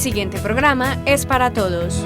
siguiente programa es para todos.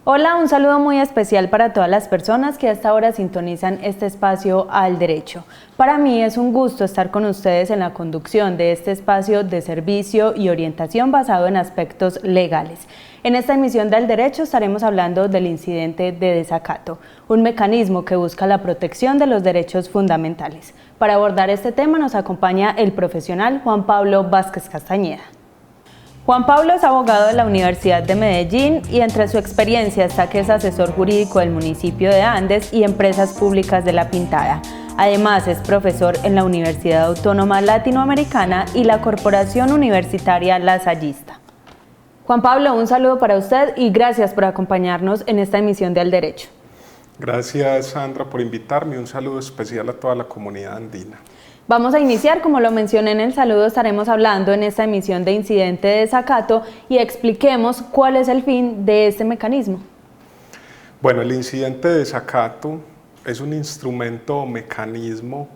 Hola, un saludo muy especial para todas las personas que a esta hora sintonizan este espacio Al Derecho. Para mí es un gusto estar con ustedes en la conducción de este espacio de servicio y orientación basado en aspectos legales. En esta emisión de Al Derecho estaremos hablando del incidente de desacato, un mecanismo que busca la protección de los derechos fundamentales. Para abordar este tema nos acompaña el profesional Juan Pablo Vázquez Castañeda. Juan Pablo es abogado de la Universidad de Medellín y entre su experiencia está que es asesor jurídico del municipio de Andes y empresas públicas de La Pintada. Además es profesor en la Universidad Autónoma Latinoamericana y la Corporación Universitaria Lasallista. Juan Pablo, un saludo para usted y gracias por acompañarnos en esta emisión de Al Derecho. Gracias, Sandra, por invitarme. Un saludo especial a toda la comunidad andina. Vamos a iniciar, como lo mencioné en el saludo, estaremos hablando en esta emisión de incidente de desacato y expliquemos cuál es el fin de este mecanismo. Bueno, el incidente de desacato es un instrumento o mecanismo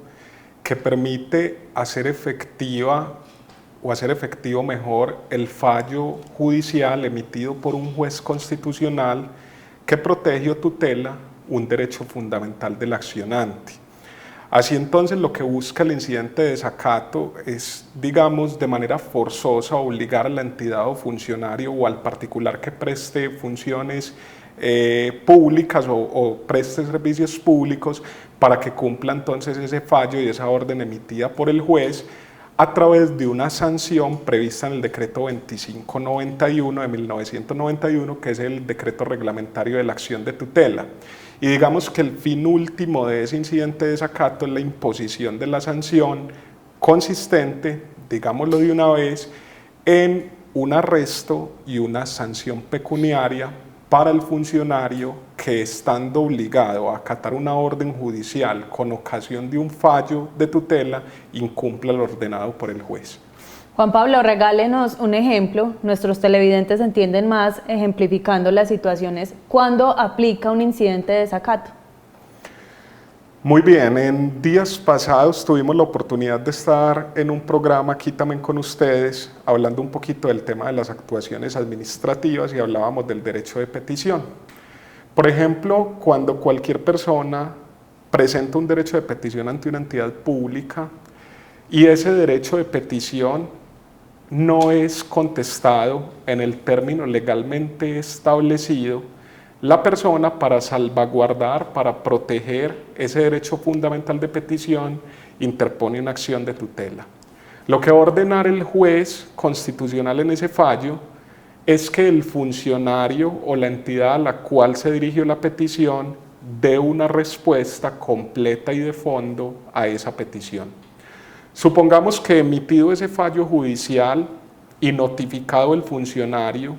que permite hacer efectiva o hacer efectivo mejor el fallo judicial emitido por un juez constitucional que protege o tutela un derecho fundamental del accionante. Así entonces lo que busca el incidente de desacato es, digamos, de manera forzosa obligar a la entidad o funcionario o al particular que preste funciones públicas o preste servicios públicos para que cumpla entonces ese fallo y esa orden emitida por el juez a través de una sanción prevista en el decreto 2591 de 1991, que es el decreto reglamentario de la acción de tutela. Y digamos que el fin último de ese incidente de desacato es la imposición de la sanción consistente, digámoslo de una vez, en un arresto y una sanción pecuniaria para el funcionario que, estando obligado a acatar una orden judicial con ocasión de un fallo de tutela, incumpla lo ordenado por el juez. Juan Pablo, regálenos un ejemplo. Nuestros televidentes entienden más ejemplificando las situaciones cuando aplica un incidente de desacato. Muy bien, en días pasados tuvimos la oportunidad de estar en un programa aquí también con ustedes, hablando un poquito del tema de las actuaciones administrativas y hablábamos del derecho de petición. Por ejemplo, cuando cualquier persona presenta un derecho de petición ante una entidad pública y ese derecho de petición no es contestado en el término legalmente establecido, la persona, para salvaguardar, para proteger ese derecho fundamental de petición, interpone una acción de tutela. Lo que va a ordenar el juez constitucional en ese fallo es que el funcionario o la entidad a la cual se dirigió la petición dé una respuesta completa y de fondo a esa petición. Supongamos que emitido ese fallo judicial y notificado el funcionario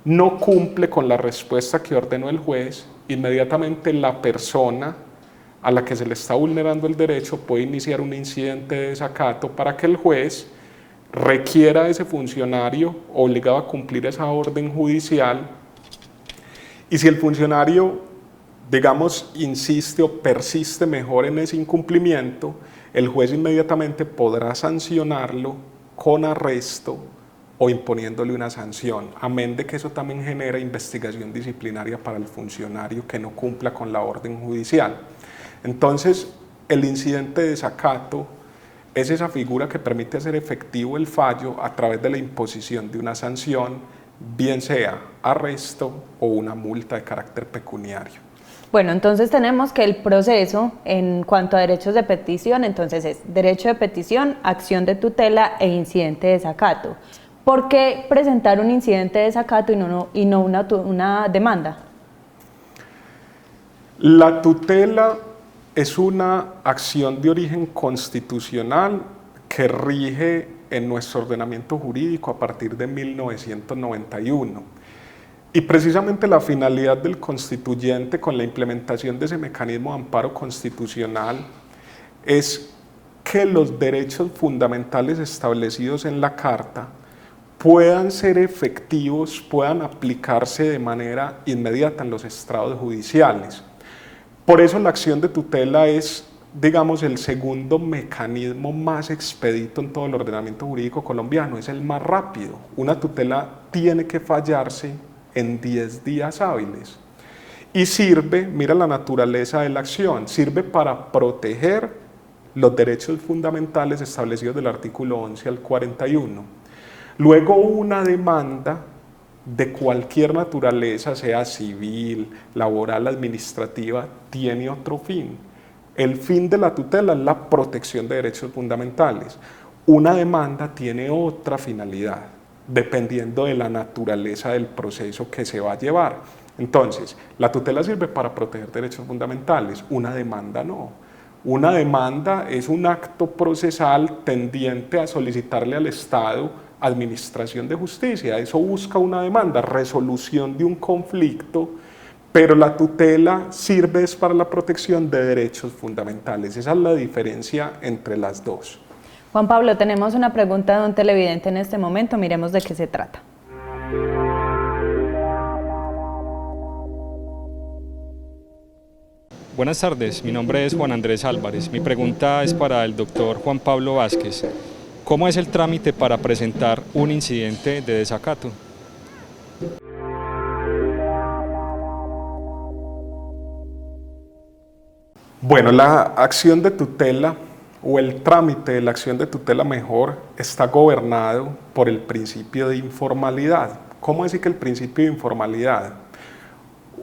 no cumple con la respuesta que ordenó el juez, inmediatamente la persona a la que se le está vulnerando el derecho puede iniciar un incidente de desacato para que el juez requiera a ese funcionario obligado a cumplir esa orden judicial, y si el funcionario, digamos, insiste o persiste mejor en ese incumplimiento, el juez inmediatamente podrá sancionarlo con arresto o imponiéndole una sanción, amén de que eso también genera investigación disciplinaria para el funcionario que no cumpla con la orden judicial. Entonces, el incidente de desacato es esa figura que permite hacer efectivo el fallo a través de la imposición de una sanción, bien sea arresto o una multa de carácter pecuniario. Bueno, entonces tenemos que el proceso en cuanto a derechos de petición, entonces es derecho de petición, acción de tutela e incidente de desacato. ¿Por qué presentar un incidente de desacato y no una demanda? La tutela es una acción de origen constitucional que rige en nuestro ordenamiento jurídico a partir de 1991. Y precisamente la finalidad del constituyente con la implementación de ese mecanismo de amparo constitucional es que los derechos fundamentales establecidos en la Carta puedan ser efectivos, puedan aplicarse de manera inmediata en los estrados judiciales. Por eso la acción de tutela es, digamos, el segundo mecanismo más expedito en todo el ordenamiento jurídico colombiano, es el más rápido. Una tutela tiene que fallarse en 10 días hábiles. Y sirve, mira la naturaleza de la acción, sirve para proteger los derechos fundamentales establecidos del artículo 11 al 41. Luego una demanda de cualquier naturaleza, sea civil, laboral, administrativa, tiene otro fin. El fin de la tutela es la protección de derechos fundamentales. Una demanda tiene otra finalidad, dependiendo de la naturaleza del proceso que se va a llevar. Entonces, la tutela sirve para proteger derechos fundamentales, una demanda no. Una demanda es un acto procesal tendiente a solicitarle al Estado administración de justicia. Eso busca una demanda, resolución de un conflicto, pero la tutela sirve para la protección de derechos fundamentales. Esa es la diferencia entre las dos. Juan Pablo, tenemos una pregunta de un televidente en este momento, miremos de qué se trata. Buenas tardes, mi nombre es Juan Andrés Álvarez. Mi pregunta es para el doctor Juan Pablo Vázquez. ¿Cómo es el trámite para presentar un incidente de desacato? Bueno, la acción de tutela o el trámite de la acción de tutela mejor está gobernado por el principio de informalidad. ¿Cómo decir que el principio de informalidad?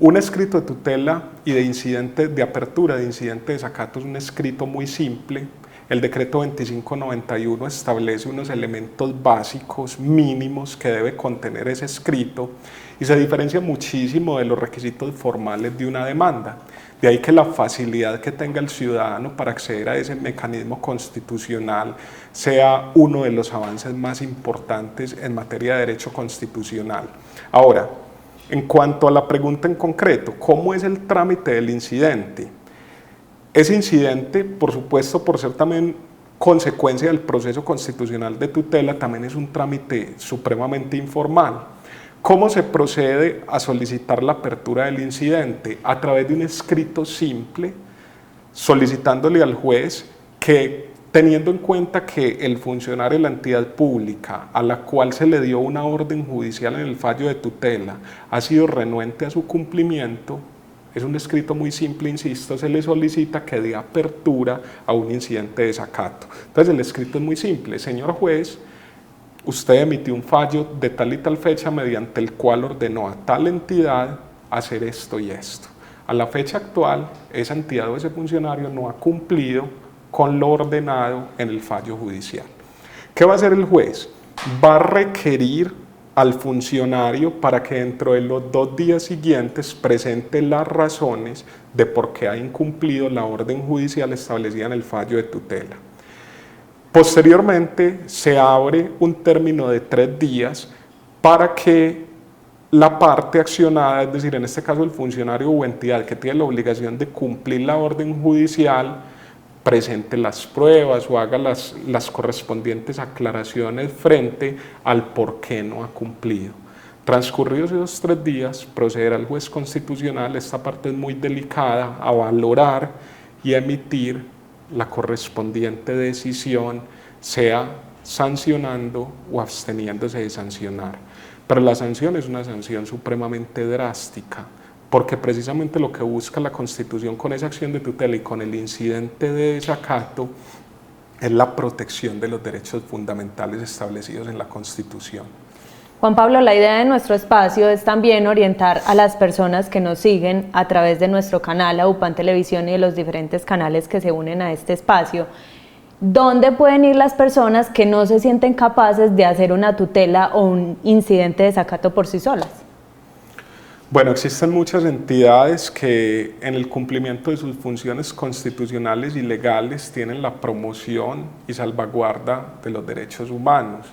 Un escrito de tutela y de incidente de apertura, de incidente de desacato es un escrito muy simple. El decreto 2591 establece unos elementos básicos, mínimos, que debe contener ese escrito y se diferencia muchísimo de los requisitos formales de una demanda. De ahí que la facilidad que tenga el ciudadano para acceder a ese mecanismo constitucional sea uno de los avances más importantes en materia de derecho constitucional. Ahora, en cuanto a la pregunta en concreto, ¿cómo es el trámite del incidente? Ese incidente, por supuesto, por ser también consecuencia del proceso constitucional de tutela, también es un trámite supremamente informal. ¿Cómo se procede a solicitar la apertura del incidente? A través de un escrito simple, solicitándole al juez que, teniendo en cuenta que el funcionario de la entidad pública a la cual se le dio una orden judicial en el fallo de tutela ha sido renuente a su cumplimiento, es un escrito muy simple, insisto, se le solicita que dé apertura a un incidente de desacato. Entonces el escrito es muy simple: señor juez, usted emitió un fallo de tal y tal fecha mediante el cual ordenó a tal entidad hacer esto y esto. A la fecha actual, esa entidad o ese funcionario no ha cumplido con lo ordenado en el fallo judicial. ¿Qué va a hacer el juez? Va a requerir al funcionario para que dentro de los 2 días siguientes presente las razones de por qué ha incumplido la orden judicial establecida en el fallo de tutela. Posteriormente se abre un término de 3 días para que la parte accionada, es decir, en este caso el funcionario o entidad que tiene la obligación de cumplir la orden judicial, presente las pruebas o haga las correspondientes aclaraciones frente al por qué no ha cumplido. Transcurridos esos 3 días, procederá el juez constitucional, esta parte es muy delicada, a valorar y a emitir la correspondiente decisión, sea sancionando o absteniéndose de sancionar. Pero la sanción es una sanción supremamente drástica, porque precisamente lo que busca la Constitución con esa acción de tutela y con el incidente de desacato es la protección de los derechos fundamentales establecidos en la Constitución. Juan Pablo, la idea de nuestro espacio es también orientar a las personas que nos siguen a través de nuestro canal, a UPAN Televisión y de los diferentes canales que se unen a este espacio. ¿Dónde pueden ir las personas que no se sienten capaces de hacer una tutela o un incidente de desacato por sí solas? Bueno, existen muchas entidades que en el cumplimiento de sus funciones constitucionales y legales tienen la promoción y salvaguarda de los derechos humanos.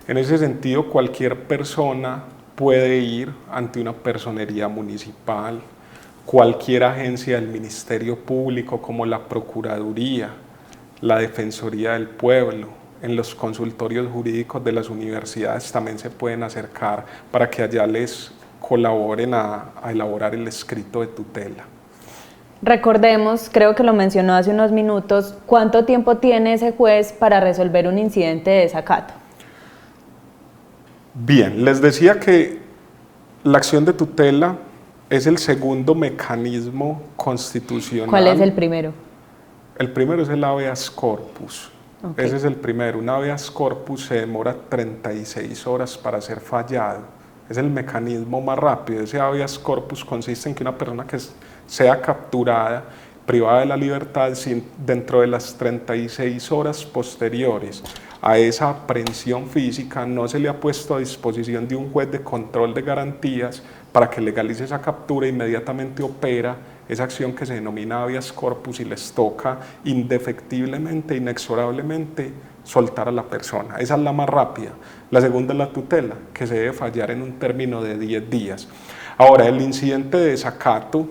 En ese sentido, cualquier persona puede ir ante una personería municipal, cualquier agencia del Ministerio Público como la Procuraduría, la Defensoría del Pueblo, en los consultorios jurídicos de las universidades también se pueden acercar para que allá les colaboren a elaborar el escrito de tutela. Recordemos, creo que lo mencionó hace unos minutos, ¿cuánto tiempo tiene ese juez para resolver un incidente de desacato? Bien, les decía que la acción de tutela es el segundo mecanismo constitucional. ¿Cuál es el primero? El primero es el habeas corpus. Okay. Ese es el primero. Un habeas corpus se demora 36 horas para ser fallado. Es el mecanismo más rápido. Ese habeas corpus consiste en que una persona que sea capturada, privada de la libertad, dentro de las 36 horas posteriores a esa aprehensión física, no se le ha puesto a disposición de un juez de control de garantías para que legalice esa captura, inmediatamente opera esa acción que se denomina habeas corpus y les toca indefectiblemente, inexorablemente soltar a la persona. Esa es la más rápida. La segunda es la tutela, que se debe fallar en un término de 10 días. Ahora, el incidente de desacato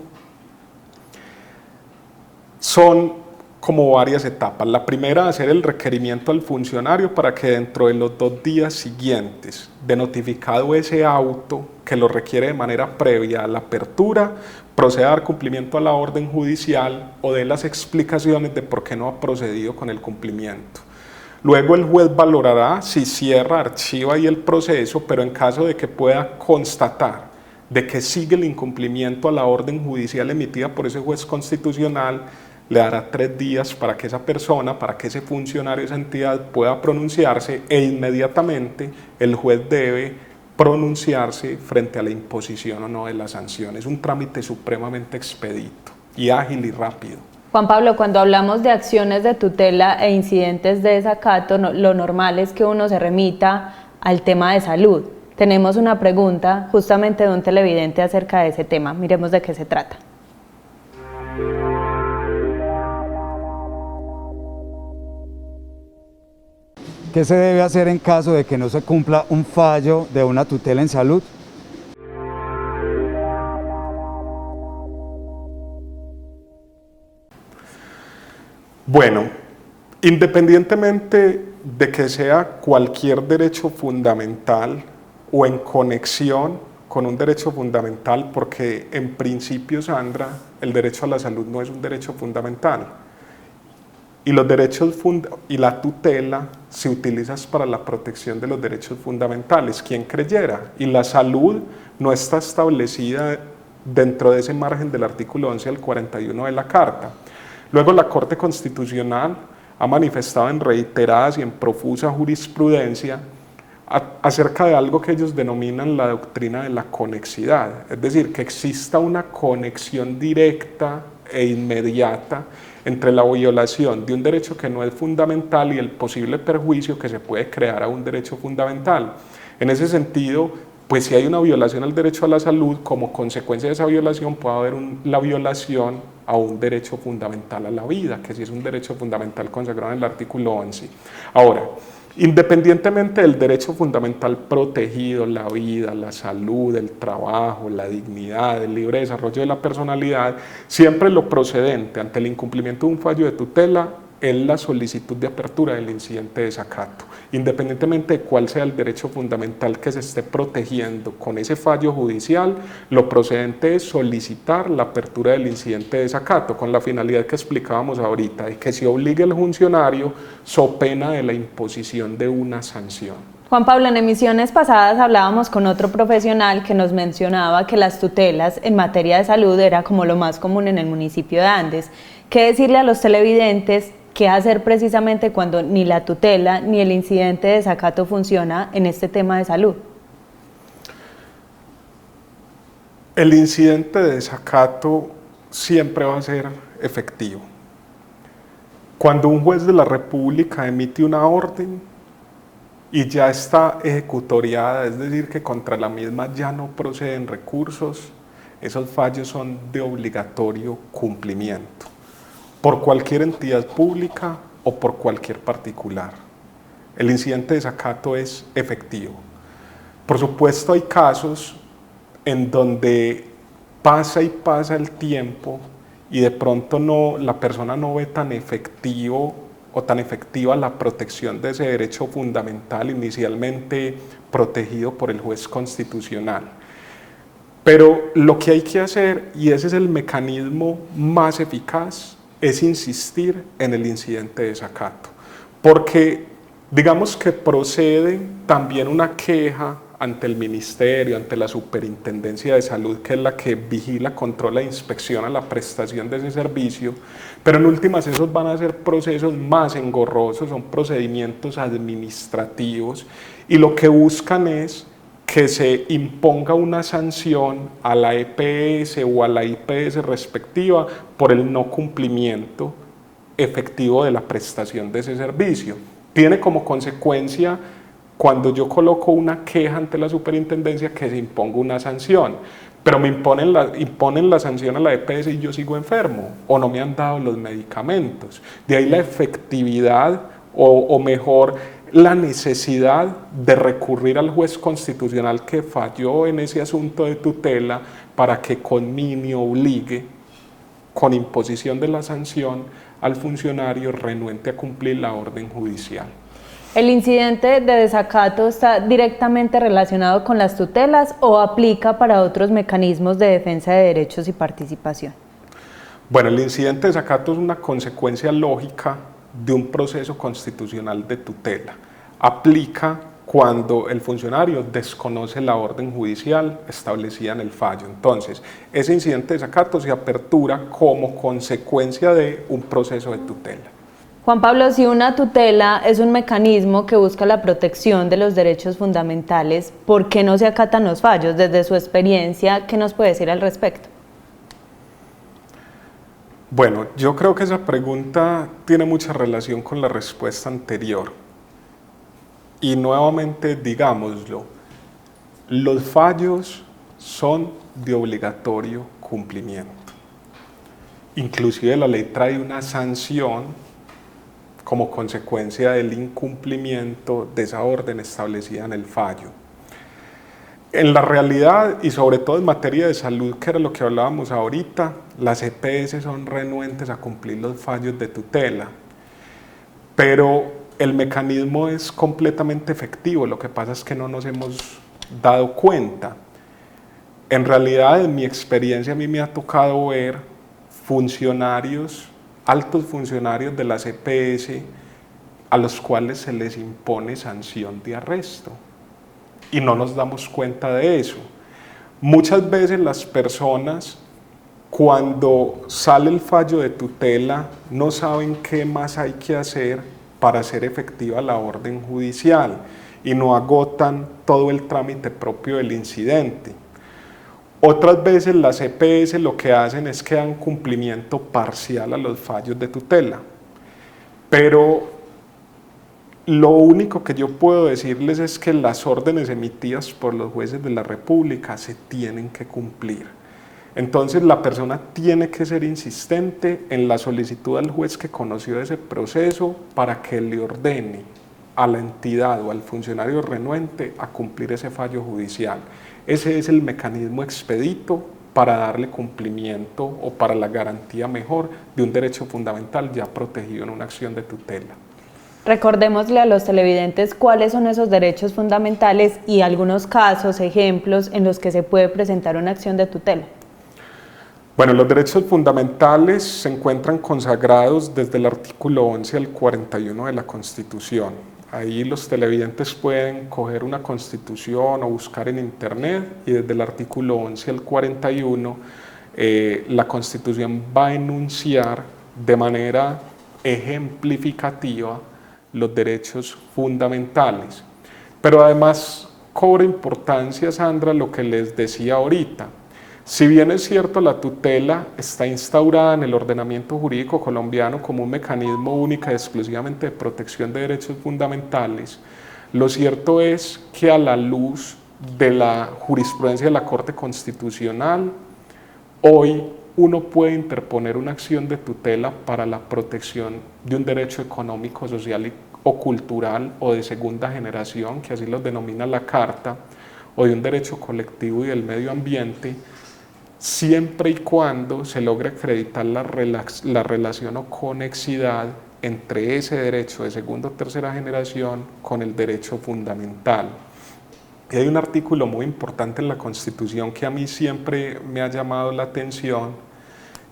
son como varias etapas. La primera, hacer el requerimiento al funcionario para que dentro de los 2 días siguientes de notificado ese auto que lo requiere de manera previa a la apertura, proceda a dar cumplimiento a la orden judicial o dé las explicaciones de por qué no ha procedido con el cumplimiento. Luego el juez valorará si cierra, archiva ahí el proceso, pero en caso de que pueda constatar de que sigue el incumplimiento a la orden judicial emitida por ese juez constitucional, le dará 3 días para que esa persona, para que ese funcionario, esa entidad pueda pronunciarse e inmediatamente el juez debe pronunciarse frente a la imposición o no de la sanción. Es un trámite supremamente expedito y ágil y rápido. Juan Pablo, cuando hablamos de acciones de tutela e incidentes de desacato, lo normal es que uno se remita al tema de salud. Tenemos una pregunta justamente de un televidente acerca de ese tema. Miremos de qué se trata. ¿Qué se debe hacer en caso de que no se cumpla un fallo de una tutela en salud? Bueno, independientemente de que sea cualquier derecho fundamental o en conexión con un derecho fundamental, porque en principio, Sandra, el derecho a la salud no es un derecho fundamental. Y los derechos y la tutela se utilizan para la protección de los derechos fundamentales, quien creyera. Y la salud no está establecida dentro de ese margen del artículo 11 al 41 de la Carta. Luego la Corte Constitucional ha manifestado en reiteradas y en profusa jurisprudencia acerca de algo que ellos denominan la doctrina de la conexidad, es decir, que exista una conexión directa e inmediata entre la violación de un derecho que no es fundamental y el posible perjuicio que se puede crear a un derecho fundamental. En ese sentido, pues si hay una violación al derecho a la salud, como consecuencia de esa violación puede haber la violación a un derecho fundamental a la vida, que sí es un derecho fundamental consagrado en el artículo 11. Ahora, independientemente del derecho fundamental protegido, la vida, la salud, el trabajo, la dignidad, el libre desarrollo de la personalidad, siempre lo procedente ante el incumplimiento de un fallo de tutela es la solicitud de apertura del incidente de desacato. Independientemente de cuál sea el derecho fundamental que se esté protegiendo con ese fallo judicial, lo procedente es solicitar la apertura del incidente de desacato con la finalidad que explicábamos ahorita, de que se obligue al funcionario so pena de la imposición de una sanción. Juan Pablo, en emisiones pasadas hablábamos con otro profesional que nos mencionaba que las tutelas en materia de salud era como lo más común en el municipio de Andes. ¿Qué decirle a los televidentes qué hacer precisamente cuando ni la tutela ni el incidente de desacato funciona en este tema de salud? El incidente de desacato siempre va a ser efectivo. Cuando un juez de la República emite una orden y ya está ejecutoriada, es decir, que contra la misma ya no proceden recursos, esos fallos son de obligatorio cumplimiento, por cualquier entidad pública o por cualquier particular. El incidente de desacato es efectivo. Por supuesto, hay casos en donde pasa y pasa el tiempo y de pronto la persona no ve tan efectivo o tan efectiva la protección de ese derecho fundamental inicialmente protegido por el juez constitucional. Pero lo que hay que hacer, y ese es el mecanismo más eficaz, es insistir en el incidente de desacato, porque digamos que procede también una queja ante el Ministerio, ante la Superintendencia de Salud, que es la que vigila, controla e inspecciona la prestación de ese servicio, pero en últimas esos van a ser procesos más engorrosos, son procedimientos administrativos, y lo que buscan es que se imponga una sanción a la EPS o a la IPS respectiva por el no cumplimiento efectivo de la prestación de ese servicio. Tiene como consecuencia, cuando yo coloco una queja ante la superintendencia, que se imponga una sanción, pero me imponen la sanción a la EPS y yo sigo enfermo o no me han dado los medicamentos. De ahí la efectividad o mejor la necesidad de recurrir al juez constitucional que falló en ese asunto de tutela para que conminio obligue, con imposición de la sanción, al funcionario renuente a cumplir la orden judicial. ¿El incidente de desacato está directamente relacionado con las tutelas o aplica para otros mecanismos de defensa de derechos y participación? Bueno, el incidente de desacato es una consecuencia lógica de un proceso constitucional de tutela. Aplica cuando el funcionario desconoce la orden judicial establecida en el fallo. Entonces, ese incidente de desacato se apertura como consecuencia de un proceso de tutela. Juan Pablo, si una tutela es un mecanismo que busca la protección de los derechos fundamentales, ¿por qué no se acatan los fallos? Desde su experiencia, ¿qué nos puede decir al respecto? Bueno, yo creo que esa pregunta tiene mucha relación con la respuesta anterior. Y nuevamente, digámoslo, los fallos son de obligatorio cumplimiento. Inclusive la ley trae una sanción como consecuencia del incumplimiento de esa orden establecida en el fallo. En la realidad, y sobre todo en materia de salud, que era lo que hablábamos ahorita, las EPS son renuentes a cumplir los fallos de tutela, pero el mecanismo es completamente efectivo, lo que pasa es que no nos hemos dado cuenta. En realidad, en mi experiencia, a mí me ha tocado ver funcionarios, altos funcionarios de las EPS, a los cuales se les impone sanción de arresto, y no nos damos cuenta de eso. Muchas veces las personas, cuando sale el fallo de tutela, no saben qué más hay que hacer para hacer efectiva la orden judicial y no agotan todo el trámite propio del incidente. Otras veces las EPS lo que hacen es que dan cumplimiento parcial a los fallos de tutela, pero lo único que yo puedo decirles es que las órdenes emitidas por los jueces de la República se tienen que cumplir. Entonces la persona tiene que ser insistente en la solicitud al juez que conoció ese proceso para que le ordene a la entidad o al funcionario renuente a cumplir ese fallo judicial. Ese es el mecanismo expedito para darle cumplimiento o para la garantía mejor de un derecho fundamental ya protegido en una acción de tutela. Recordémosle a los televidentes cuáles son esos derechos fundamentales y algunos casos, ejemplos en los que se puede presentar una acción de tutela. Bueno, los derechos fundamentales se encuentran consagrados desde el artículo 11 al 41 de la Constitución. Ahí los televidentes pueden coger una Constitución o buscar en internet, y desde el artículo 11 al 41 la Constitución va a enunciar de manera ejemplificativa los derechos fundamentales. Pero además cobra importancia, Sandra, lo que les decía ahorita. Si bien es cierto, la tutela está instaurada en el ordenamiento jurídico colombiano como un mecanismo único y exclusivamente de protección de derechos fundamentales, lo cierto es que a la luz de la jurisprudencia de la Corte Constitucional hoy uno puede interponer una acción de tutela para la protección de un derecho económico, social o cultural o de segunda generación, que así lo denomina la Carta, o de un derecho colectivo y del medio ambiente, siempre y cuando se logre acreditar la relación o conexidad entre ese derecho de segunda o tercera generación con el derecho fundamental. Y hay un artículo muy importante en la Constitución que a mí siempre me ha llamado la atención,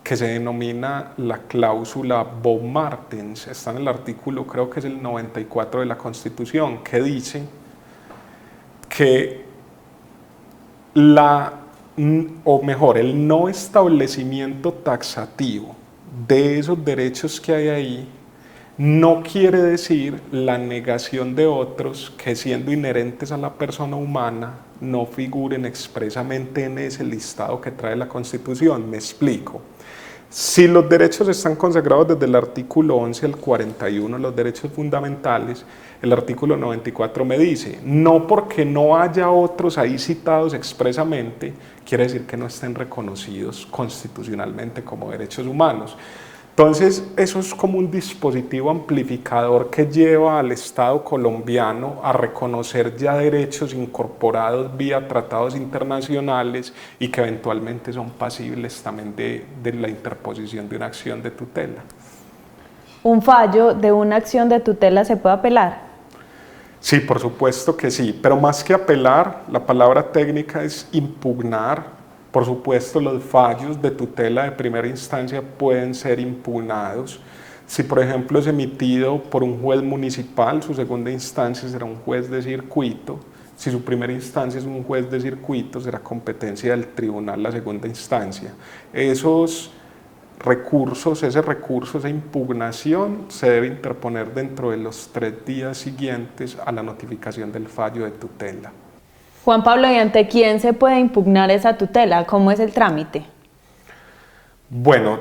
que se denomina la cláusula Baum-Martens. Está en el artículo, creo que es el 94 de la Constitución, que dice que el no establecimiento taxativo de esos derechos que hay ahí no quiere decir la negación de otros que, siendo inherentes a la persona humana, no figuren expresamente en ese listado que trae la Constitución. Me explico. Si los derechos están consagrados desde el artículo 11 al 41, los derechos fundamentales, el artículo 94 me dice, no porque no haya otros ahí citados expresamente, quiere decir que no estén reconocidos constitucionalmente como derechos humanos. Entonces, eso es como un dispositivo amplificador que lleva al Estado colombiano a reconocer ya derechos incorporados vía tratados internacionales y que eventualmente son pasibles también de la interposición de una acción de tutela. ¿Un fallo de una acción de tutela se puede apelar? Sí, por supuesto que sí, pero más que apelar, la palabra técnica es impugnar. Por supuesto, los fallos de tutela de primera instancia pueden ser impugnados. Si, por ejemplo, es emitido por un juez municipal, su segunda instancia será un juez de circuito. Si su primera instancia es un juez de circuito, será competencia del tribunal la segunda instancia. Esos recursos, esa impugnación se debe interponer dentro de los 3 días siguientes a la notificación del fallo de tutela. Juan Pablo, ¿y ante quién se puede impugnar esa tutela? ¿Cómo es el trámite? Bueno,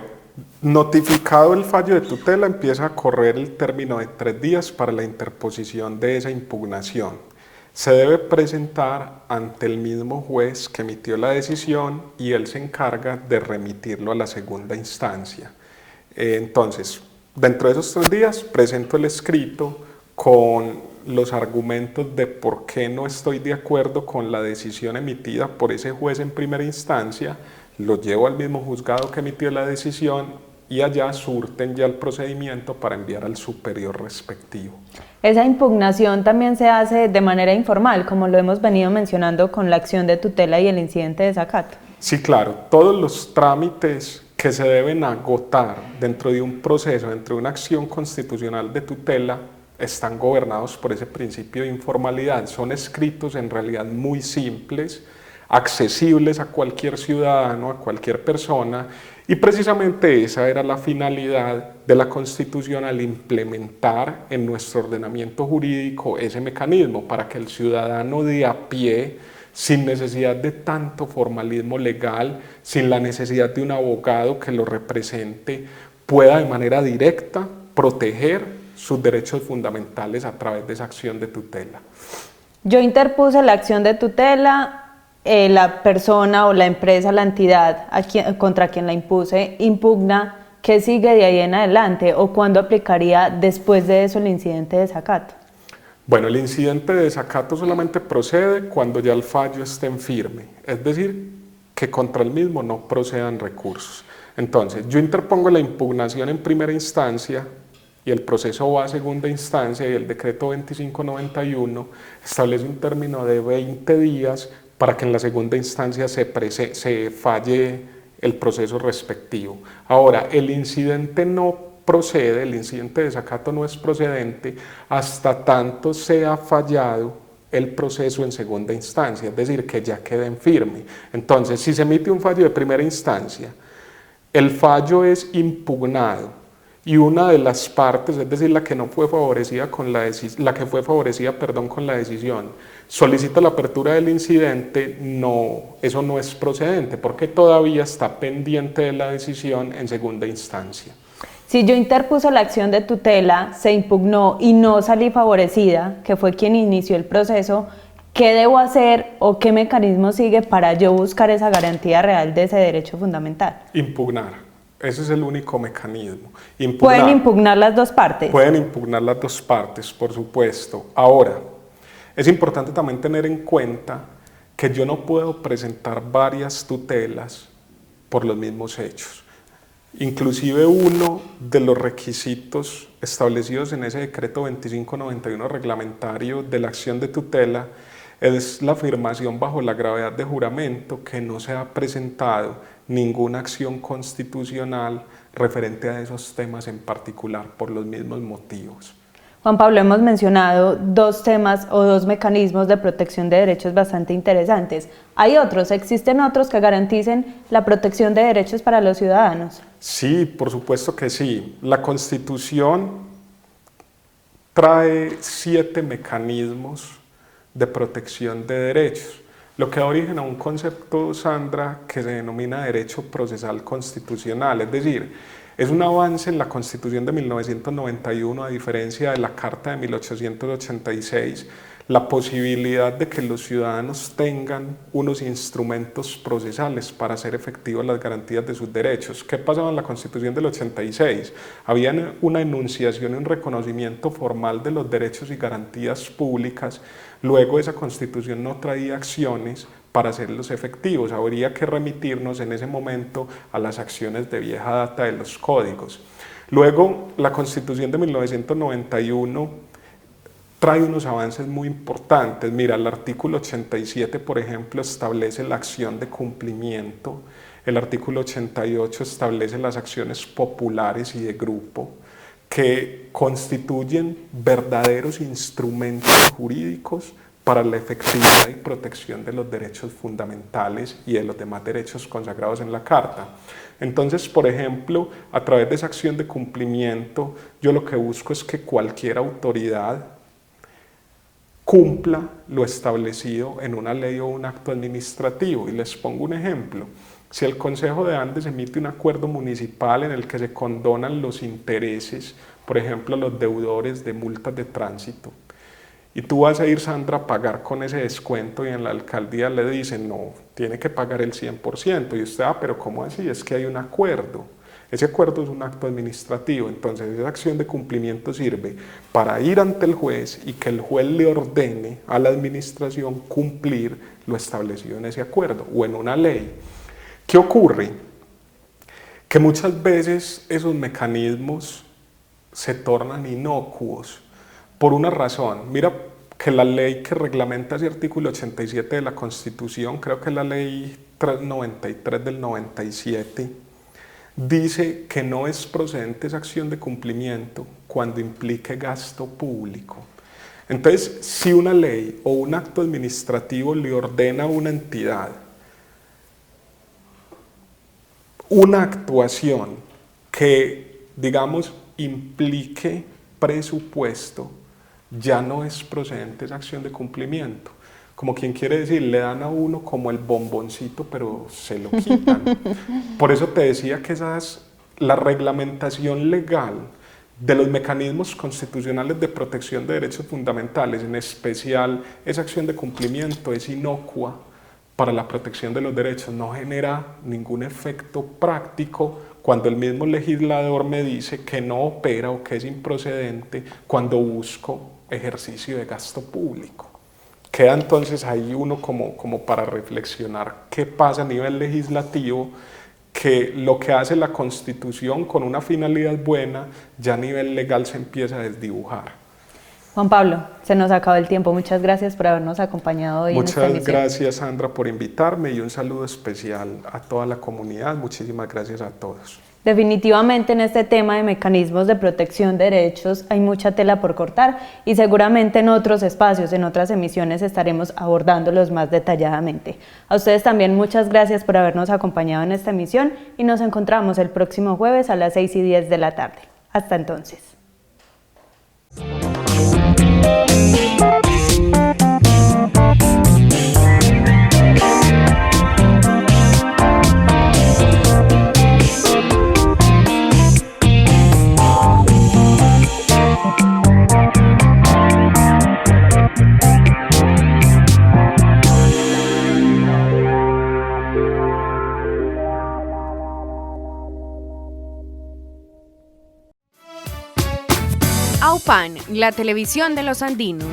notificado el fallo de tutela, empieza a correr el término de 3 días para la interposición de esa impugnación. Se debe presentar ante el mismo juez que emitió la decisión y él se encarga de remitirlo a la segunda instancia. Entonces, dentro de esos 3 días, presento el escrito con los argumentos de por qué no estoy de acuerdo con la decisión emitida por ese juez en primera instancia, lo llevo al mismo juzgado que emitió la decisión y allá surten ya el procedimiento para enviar al superior respectivo. Esa impugnación también se hace de manera informal, como lo hemos venido mencionando con la acción de tutela y el incidente de desacato. Sí, claro, todos los trámites que se deben agotar dentro de un proceso, dentro de una acción constitucional de tutela, están gobernados por ese principio de informalidad. Son escritos en realidad muy simples, accesibles a cualquier ciudadano, a cualquier persona, y precisamente esa era la finalidad de la Constitución al implementar en nuestro ordenamiento jurídico ese mecanismo para que el ciudadano de a pie, sin necesidad de tanto formalismo legal, sin la necesidad de un abogado que lo represente, pueda de manera directa proteger sus derechos fundamentales a través de esa acción de tutela. Yo interpuse la acción de tutela, la persona o la empresa, la entidad contra quien la impuse, impugna. ¿Qué sigue de ahí en adelante o cuándo aplicaría después de eso el incidente de desacato? Bueno, el incidente de desacato solamente procede cuando ya el fallo esté en firme, es decir, que contra el mismo no procedan recursos. Entonces, yo interpongo la impugnación en primera instancia y el proceso va a segunda instancia y el decreto 2591 establece un término de 20 días para que en la segunda instancia se falle el proceso respectivo. Ahora, el incidente no procede, el incidente de desacato no es procedente hasta tanto sea fallado el proceso en segunda instancia, es decir, que ya quede en firme. Entonces, si se emite un fallo de primera instancia, el fallo es impugnado y una de las partes, es decir, la que no fue favorecida con la fue favorecida, con la decisión, solicita la apertura del incidente, eso no es procedente porque todavía está pendiente de la decisión en segunda instancia. Si yo interpuse la acción de tutela, se impugnó y no salí favorecida, que fue quien inició el proceso, ¿qué debo hacer o qué mecanismo sigue para yo buscar esa garantía real de ese derecho fundamental? Impugnar. Ese es el único mecanismo. Impugnar. ¿Pueden impugnar las dos partes? Pueden impugnar las dos partes, por supuesto. Ahora, es importante también tener en cuenta que yo no puedo presentar varias tutelas por los mismos hechos. Inclusive uno de los requisitos establecidos en ese decreto 2591 reglamentario de la acción de tutela es la afirmación bajo la gravedad de juramento que no se ha presentado ninguna acción constitucional referente a esos temas en particular por los mismos motivos. Juan Pablo, hemos mencionado dos temas o dos mecanismos de protección de derechos bastante interesantes. ¿Hay otros? ¿Existen otros que garanticen la protección de derechos para los ciudadanos? Sí, por supuesto que sí. La Constitución trae 7 mecanismos de protección de derechos, lo que da origen a un concepto, Sandra, que se denomina derecho procesal constitucional, es decir, es un avance en la Constitución de 1991, a diferencia de la Carta de 1886, la posibilidad de que los ciudadanos tengan unos instrumentos procesales para hacer efectivas las garantías de sus derechos. ¿Qué pasaba en la Constitución del 86? Había una enunciación y un reconocimiento formal de los derechos y garantías públicas. Luego esa Constitución no traía acciones para hacerlos efectivos. Habría que remitirnos en ese momento a las acciones de vieja data de los códigos. Luego, la Constitución de 1991 trae unos avances muy importantes. Mira, el artículo 87, por ejemplo, establece la acción de cumplimiento. El artículo 88 establece las acciones populares y de grupo, que constituyen verdaderos instrumentos jurídicos para la efectividad y protección de los derechos fundamentales y de los demás derechos consagrados en la Carta. Entonces, por ejemplo, a través de esa acción de cumplimiento, yo lo que busco es que cualquier autoridad cumpla lo establecido en una ley o un acto administrativo. Y les pongo un ejemplo. Si el Consejo de Andes emite un acuerdo municipal en el que se condonan los intereses, por ejemplo, los deudores de multas de tránsito, y tú vas a ir, Sandra, a pagar con ese descuento y en la alcaldía le dicen, no, tiene que pagar el 100%. Y usted, pero ¿cómo así? Es que hay un acuerdo. Ese acuerdo es un acto administrativo, entonces esa acción de cumplimiento sirve para ir ante el juez y que el juez le ordene a la administración cumplir lo establecido en ese acuerdo o en una ley. ¿Qué ocurre? Que muchas veces esos mecanismos se tornan inocuos por una razón. Mira que la ley que reglamenta ese artículo 87 de la Constitución, creo que es la ley 393 del 97, dice que no es procedente esa acción de cumplimiento cuando implique gasto público. Entonces, si una ley o un acto administrativo le ordena a una entidad una actuación que, digamos, implique presupuesto, ya no es procedente esa acción de cumplimiento. Como quien quiere decir, le dan a uno como el bomboncito, pero se lo quitan. Por eso te decía que la reglamentación legal de los mecanismos constitucionales de protección de derechos fundamentales, en especial esa acción de cumplimiento, es inocua para la protección de los derechos, no genera ningún efecto práctico cuando el mismo legislador me dice que no opera o que es improcedente cuando busco ejercicio de gasto público. Queda entonces ahí uno como para reflexionar qué pasa a nivel legislativo, que lo que hace la Constitución con una finalidad buena, ya a nivel legal se empieza a desdibujar. Juan Pablo, se nos acabó el tiempo. Muchas gracias por habernos acompañado hoy en esta emisión. Muchas gracias, Sandra, por invitarme y un saludo especial a toda la comunidad. Muchísimas gracias a todos. Definitivamente en este tema de mecanismos de protección de derechos hay mucha tela por cortar y seguramente en otros espacios, en otras emisiones estaremos abordándolos más detalladamente. A ustedes también muchas gracias por habernos acompañado en esta emisión y nos encontramos el próximo jueves a las 6:10 de la tarde. Hasta entonces. FAN, la televisión de los andinos.